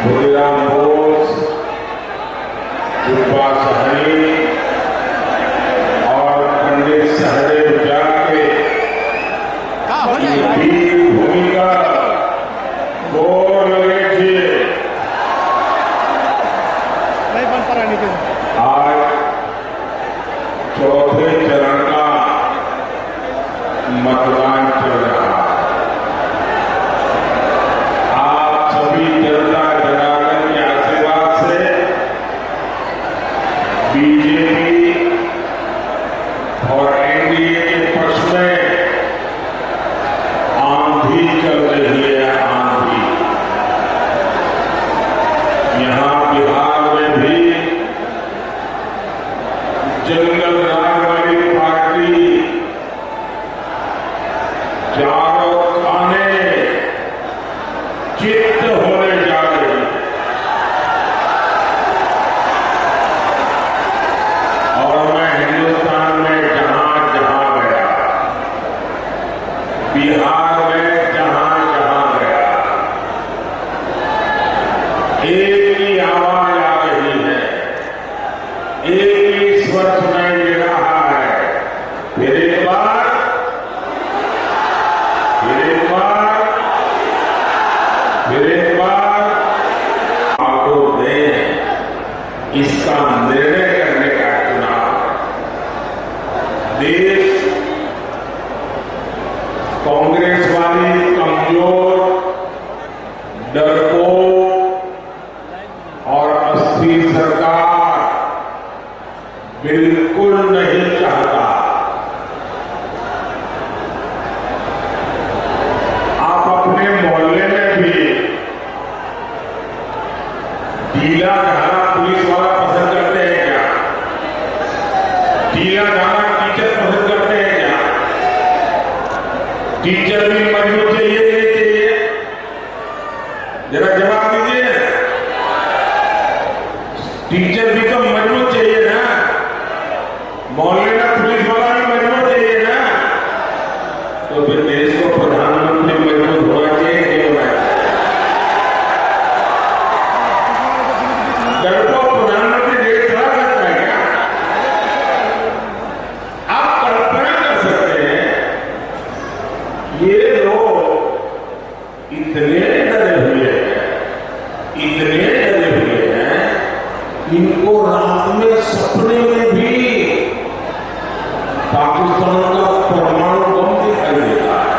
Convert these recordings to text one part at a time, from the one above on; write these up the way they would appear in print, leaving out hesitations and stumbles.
खुदीराम बोस, सुब्बा सहनी और पंडित सहदेव जाके की भूमिका बोल रहे थे। आज चौथे चरण का मतदान चल रहा है। आप सभी जनता जनार्दन के आशीर्वाद से बीजेपी और एनडीए के पक्ष में आंधी चल रही है। आंधी यहां बिहार में भी जंगल राज वाली पार्टी चारों खाने चित्त होने जा रही है और मैं हिंदुस्तान में जहां जहां गया, बिहार में जहां जहां गया, एक ही आवाज आ रही है, एक ही स्वर सुनाई दे रहा है। फिर एक बार, फिर एक बार, फिर एक बार आपको दें, इसका निर्णय करने का चुनाव। देश कांग्रेस वाली कमजोर, डरपोक और अस्थिर सरकार बिल्कुल नहीं चाहता। आप अपने मोहल्ले में भी ढीला ढाला पुलिस वाला पसंद करते हैं क्या? ढीला ढाला टीचर पसंद करते हैं क्या? टीचर भी मजबूत चाहिए कि नहीं चाहिए? जरा जवाब दीजिए। टीचर भी तो मजबूत चाहिए ना, मोहल्ले का पुलिस वाला भी मजबूत चाहिए ना। तो फिर देश को प्रधानमंत्री मजबूत होना चाहिए कि नहीं होना चाहिए? डरपोक प्रधानमंत्री देश चला सकता है क्या? आप कल्पना कर सकते हैं, ये लोग इतने डरे हुए हैं, इतने डरे हुए हैं, इनको रात में सपने में भी पाकिस्तान का परमाणु बम दिखाई देता है।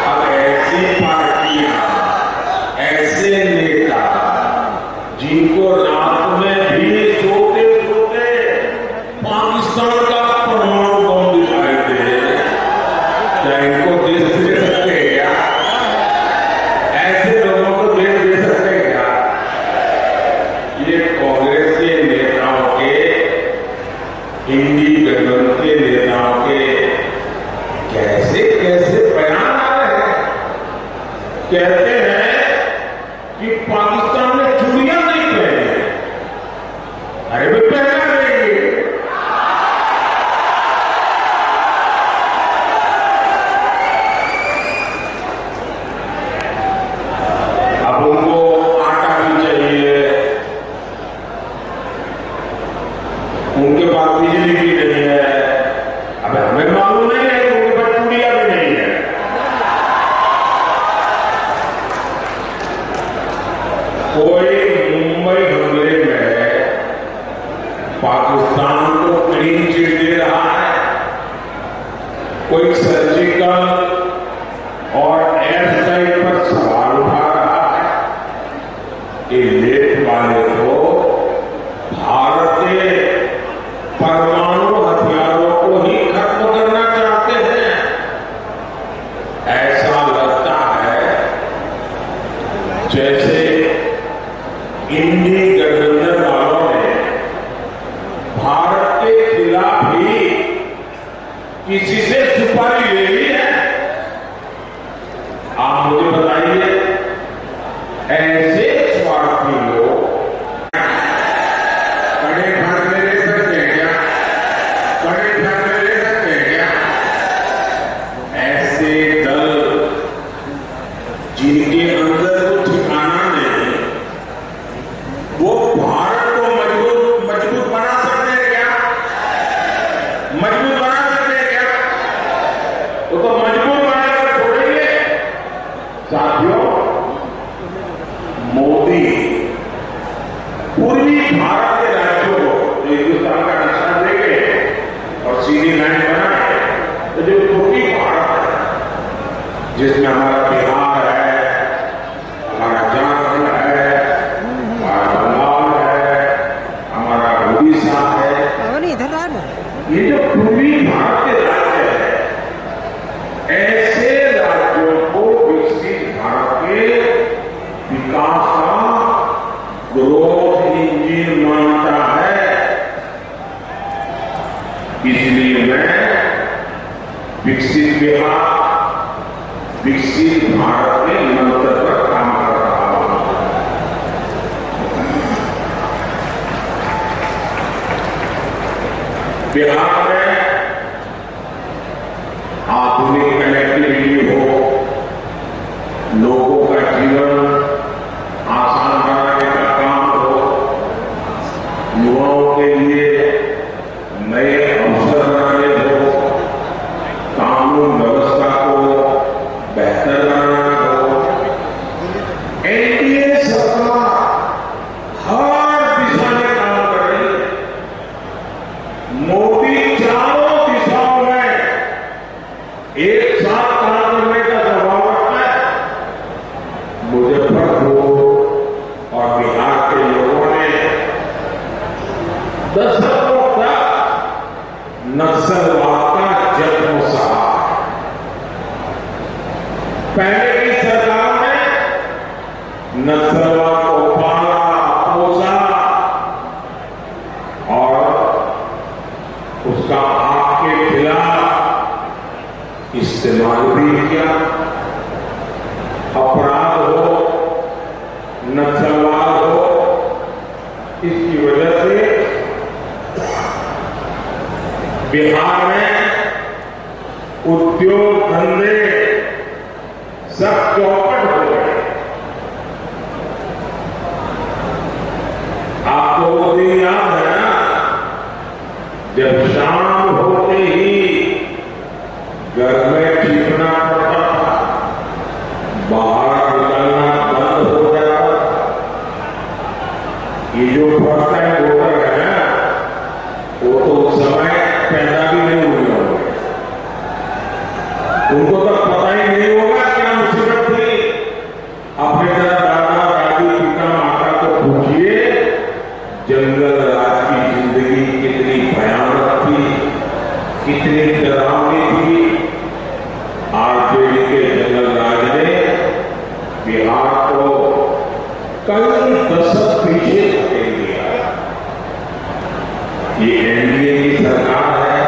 अब ऐसी पार्टियां, ऐसे नेता जिनको रात में भी सोते सोते पाकिस्तान का परमाणु बम दिखाई दे, क्या इनको देश दे सकते हैं क्या? ऐसे लोगों को देश दे सकते हैं क्या? ये कांग्रेस के नेताओं के, हिंदी गठबंधन के नेताओं के कैसे कैसे बयान आ रहे हैं। कहते हैं कि पाकिस्तान ने चूड़ियां नहीं पहनी। अरे वे पहना देंगे। अब उनको आटा भी चाहिए, उनके पास बिजली भी नहीं है। अब हमें मालूम नहीं है कि उनके पास चूड़ियां भी नहीं है। कोई मुंबई हमले में पाकिस्तान को क्लीन चिट दे रहा है, कोई सर्जिकल और एयर स्ट्राइक पर सवाल उठा रहा है। ये लेट वाले तो भारत के परमाणु हथियारों को ही खत्म करना चाहते हैं। ऐसा लगता है जैसे इंडी गठबंधन वालों ने भारत के खिलाफ ही किसी से सुपारी ले ली है। आप मुझे बताइए, ऐसे स्वार्थी लोग कड़े फैसले ले सकते हैं क्या? कड़े फैसले ले सकते हैं क्या? ऐसे दल जिनके अंदर वो ठिकाना नहीं, वो भारत को मजबूत बना सकते हैं क्या? मजबूत बना सकते हैं क्या? वो तो मजबूत बनाकर छोड़ेंगे। साथियों, मोदी पूर्वी भारत के राज्यों को जो हिंदुस्तान का नक्शा देंगे और सीधी लाइन बनाए, तो जो पूर्वी भारत है, जिसमें हमारा बिहार है, हमारा झारखंड है, हमारा बंगाल है, हमारा उड़ीसा है, इधर आ ना, ये जो पूर्वी भारत के राज्य है, ऐसे राज्यों को विकसित भारत के विकास का ग्रोथ इंजन मानता है। इसलिए मैं विकसित बिहार, विकसित भारत के मंत्र पर काम कर रहा हूं। बिहार में आधुनिक कनेक्टिविटी हो, लोगों का जीवन आसान बनाने का काम हो, युवाओं के लिए नए अवसर बनाने हो, कानून व्यवस्था को बेहतर बनाना हो। एनडीए सरकार हर दिशा में काम कर रही है। मोदी चारों दिशाओं में एक साथ काम करने का स्वभाव रखता है। मुजफ्फरपुर और बिहार के लोगों ने दशकों तक नक्सलवाद का जन्म सहा। पहले की सरकार ने नक्सलवाद को पाला, पोसा और उसका आपके खिलाफ इस्तेमाल भी किया। अपराध हो, नक्सलवाद हो, इसकी वजह से बिहार में उद्योग धंधे सब चौपट हो गए। आपको वो दिन याद है ना, जब शाम होते ही घर में छिपना पड़ता था, बाहर निकलना बंद हो जाता। ये जो फर्स्ट टाइम वोटर है ना, वो तो उस समय पैदा भी नहीं हुए होंगे, उनको तो पता ही नहीं होगा क्या मुसीबत थी। अपने तरह दादा दादी पिता माता को पूछिए, जंगल राज की जिंदगी कितनी भयानक थी, कितनी डरावनी थी। आरजेडी के जंगल राज ने बिहार को कई दशक पीछे धकेल दिया। ये एनडीए की सरकार है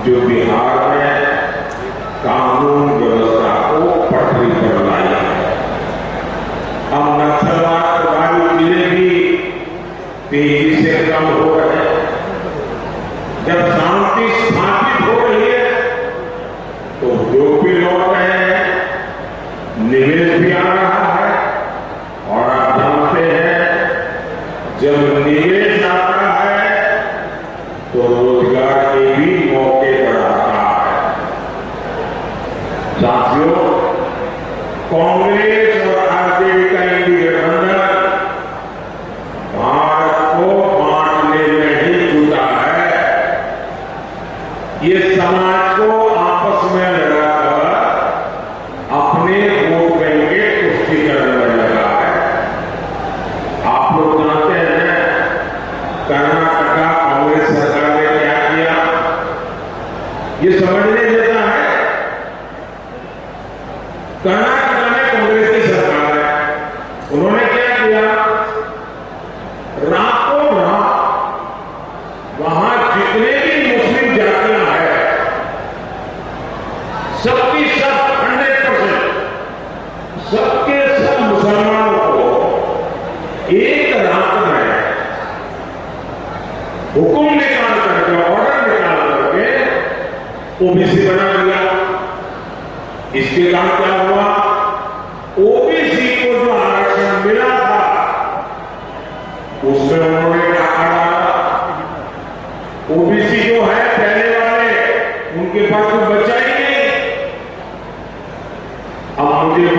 जो बिहार में कानून व्यवस्था को पटरी पर लाई है। अब नक्सलवाद प्रभावित जिले भी तेजी से कम हो रहे हैं। जब शांति स्थापित हो रही है तो उद्योग भी लौट रहे हैं, निवेश भी आ रहा है। और आप जानते हैं, जब निवेश आता है तो रोजगार के भी मौके बढ़ाता है। साथियों, कांग्रेस और आरजेडी का इंडी गठबंधन भारत को बांटने में ही जुटा है। ये समाज को आपस में लड़ाकर अपने वोट बैंक के पुष्टि करने में लगा है। आप लोग जानते हैं, कर्नाटका कांग्रेस सरकार ने क्या किया, ये समझने जैसा है। कर्नाटका में कांग्रेस की सरकार है, उन्होंने क्या किया, रातों रात वहां जितने भी मुस्लिम जातियां हैं, सबकी सब 100%, सबके सब मुसलमानों को एक रात में हुक्म निकाल करके, ऑर्डर निकाल करके ओबीसी बना दिया। इसके काम क्या हुआ,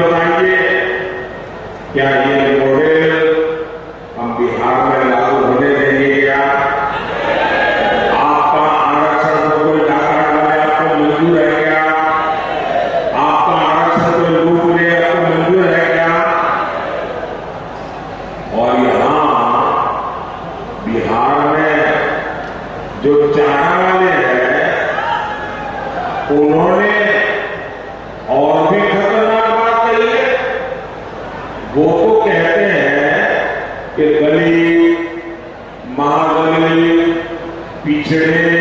बताइए, क्या ये मॉडल हम बिहार में लागू होने देंगे क्या? आपका आरक्षण को कोई डाका डाले आपको मंजूर है क्या? आपका आरक्षण कोई लूट ले आपको मंजूर है क्या? और यहां बिहार में जो चारा वाले हैं, उन्होंने और भी खतरनाक बात कही है। वो तो कहते हैं कि दलित, महादलित, पिछड़े,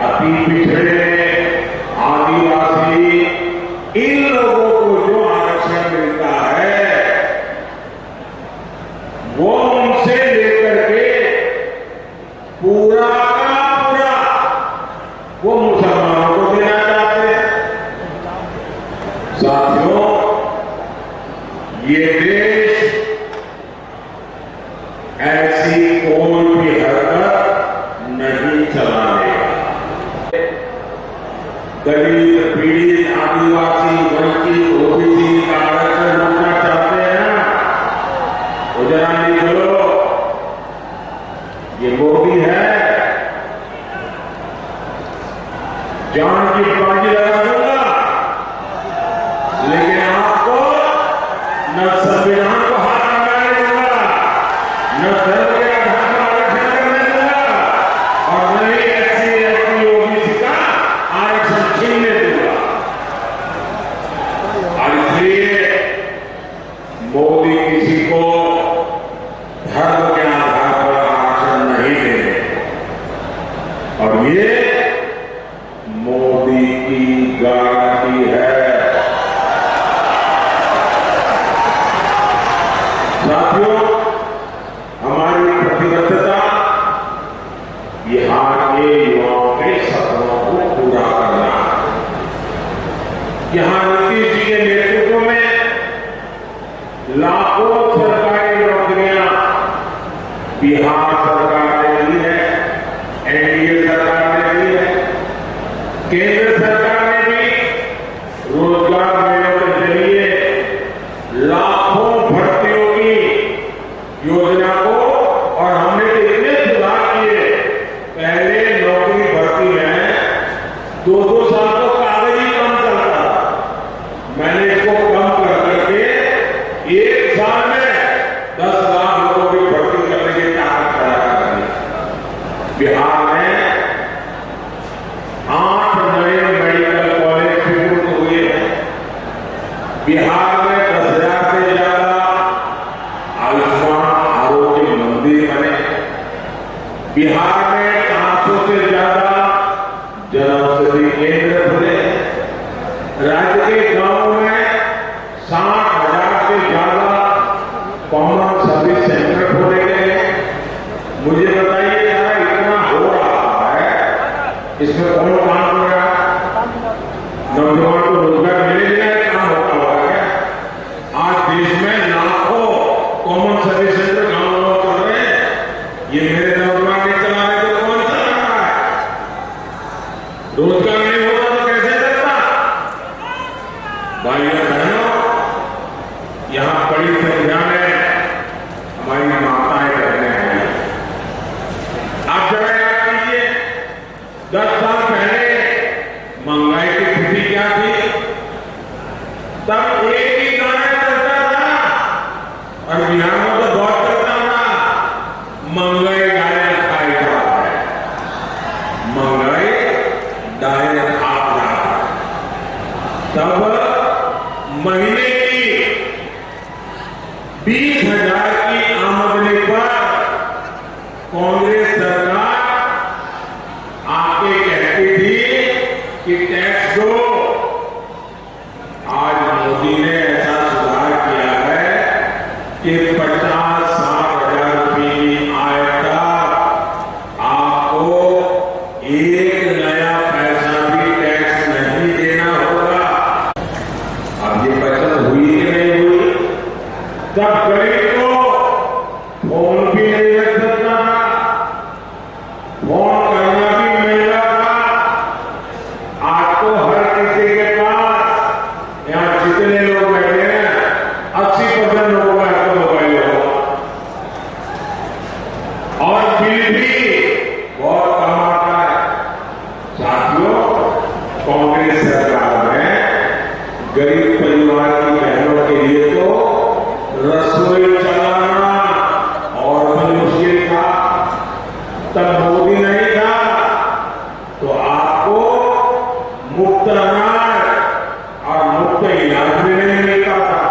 अति पिछड़े, आदिवासी, इन लोगों को जो आरक्षण मिलता है वो उनसे लेकर के पूरा का पूरा वो मुसलमानों को देना चाहते हैं। साथियों, ये देश ऐसी कोई भी हरकत नहीं चलाएगा। दलित, पीड़ित, आदिवासी, वंचित, ओबीसी का आरक्षण रोकना चाहते हैं, तो जरा निकलो, ये मोदी है, जान की बाजी लगा दूंगा, लेकिन आपको न संविधान को हाथ लगाने दूंगा, न धर्म के आधार पर आरक्षण करने दूंगा, और न ही एससी, एसटी, ओबीसी का आरक्षण छीनने दूंगा। और इसलिए मोदी किसी को धर्म के आधार पर आरक्षण नहीं देंगे, और ये मोदी की गारंटी है। साथियों, हमारी प्रतिबद्धता बिहार के युवाओं के सपनों को पूरा करना है। यहां नीतीश जी के नेतृत्व में लाखों सरकारी नौकरियां बिहार सरकार ने दी है, एनडीए सरकार ने दी है, केंद्र सरकार ने भी रोजगार मेलों के जरिए लाखों भर्तियों की योजना को, और हमने तो इतने सुधार किए, पहले नौकरी भर्ती में 2-2 साल तो कागजी काम चलता था, मैंने इसको कम कर करके 1 साल में 10 लाख लोगों की भर्ती करने की ताकत पैदा कर दी। बिहार में 8 नए मेडिकल कॉलेज शुरू हुए हैं। बिहार में 10,000 से ज्यादा आयुष्मान आरोग्य मंदिर बने। बिहार में 500 से ज्यादा जनऔषधि केंद्र खुले। राज्य के गांवों में 60,000 से ज्यादा कॉमन सर्विस सेंटर खोले गए। मुझे बताइए जरा, इतना हो रहा है, इसमें कौन काम कर रहा है? नौजवान को रोजगार मिलेगा, काम होता हुआ है। आज देश में लाखों कॉमन सर्विस सेंटर गांव लोग कर रहे हैं, ये मेरे नौजवान नहीं चला रहे तो कौन चला रहा है? रोजगार नहीं होता तो कैसे चलता? भाइयों बहनों, यहां बड़ी संख्या में हमारी माताएं बहनें हैं। आप जरा याद कीजिए, 10 साल पहले महंगाई की स्थिति क्या थी? तब एक ही गाना चलता था, और बिहार में तो बहुत चलता था, महंगाई डायरेक्ट खाई जा रहा है, महंगाई डायरेक्ट आप जा रहा है। तब महीने की 20,000 की आमदनी पर कांग्रेस सरकार आके कहती थी कि टैक्स दो। आज मोदी ने ऐसा सुधार किया है कि 50-60 हजार रुपये की आय तक आपको एक नया पैसा भी टैक्स नहीं देना होगा। अब ये बचत हुई कि नहीं हुई? तब गरीब को फोन भी नहीं रख सकता था, फोन करना भी महंगा था। आज तो हर किसी के पास, यहाँ जितने लोग बैठे हैं के लिए तो रसोई चलाना और भी मुश्किल था। तब मोदी नहीं था तो आपको मुफ्त अनाज और मुफ्त इलाज भी नहीं मिलता था।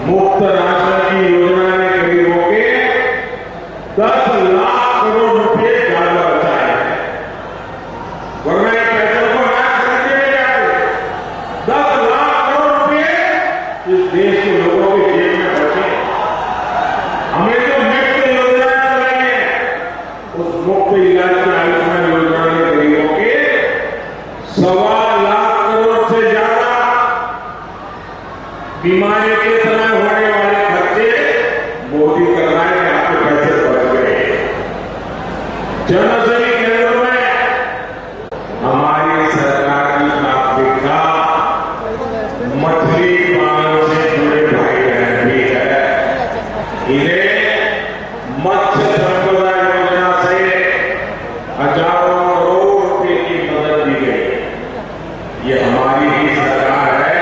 मुफ्त राशन की योजना ने गरीबों के 10 लाख करोड़ रुपए ज्यादा बचाए हैं। वरना ये पैसे को अनाज खरीदने जाते 10 लाख करोड़ रुपए इस देश के लोगों के जेब में बचे। हमें जो मुफ्त योजना चलाई है उस मुफ्त इलाज की आयुष्मान योजना ने गरीबों के 1.25 लाख करोड़ से ज्यादा बीमारी के समय होने वाले खर्चे मोदी कर रहा है। आपके पैसे बच गए। जनौषधि केंद्रों में हमारी सरकार की प्राथमिकता मछली पालन से जुड़े भाई बहन भी है। इन्हें मत्स्य संपदा योजना से हजारों करोड़ रुपए की मदद दी गई। ये हमारी ही सरकार है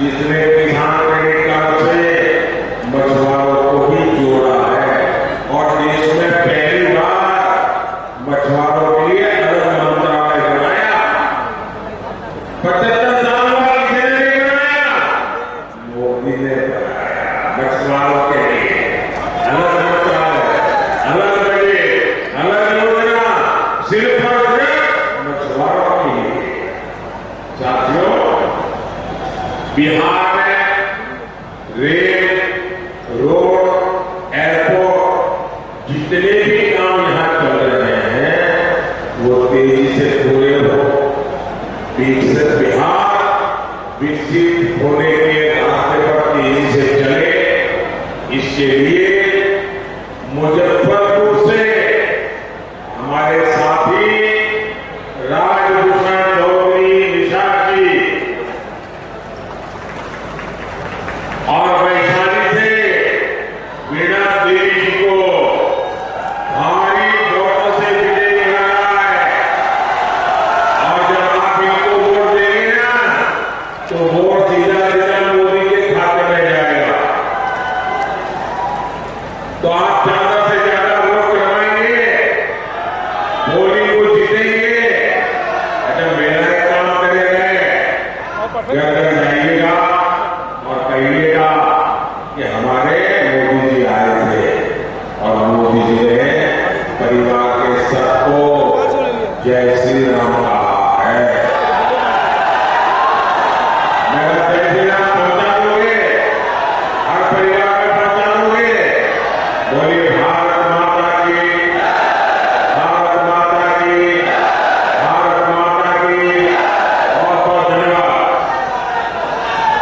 जिसने किसान क्रेडिट कार्ड से मछुआरों को भी जोड़ा है और देश में पहली बार मछुआरों के लिए अलग मंत्रालय बनाया। 75 साल बाद किसी ने नहीं बनाया, मोदी ने बनाया। मछुआरों के लिए अलग मंत्रालय, अलग बजट, अलग योजना, सिर्फ और सिर्फ मछुआरों के लिए। साथियों, बिहार में रेल, रोड, एयरपोर्ट जितने भी काम यहां चल रहे हैं वो तेजी से पूरे हो। विकसित बिहार विकसित होने के रास्ते पर तेजी से चले, इसके लिए मुजफ्फरपुर से हमारे साथी राजभूषण चौधरी निशा जी और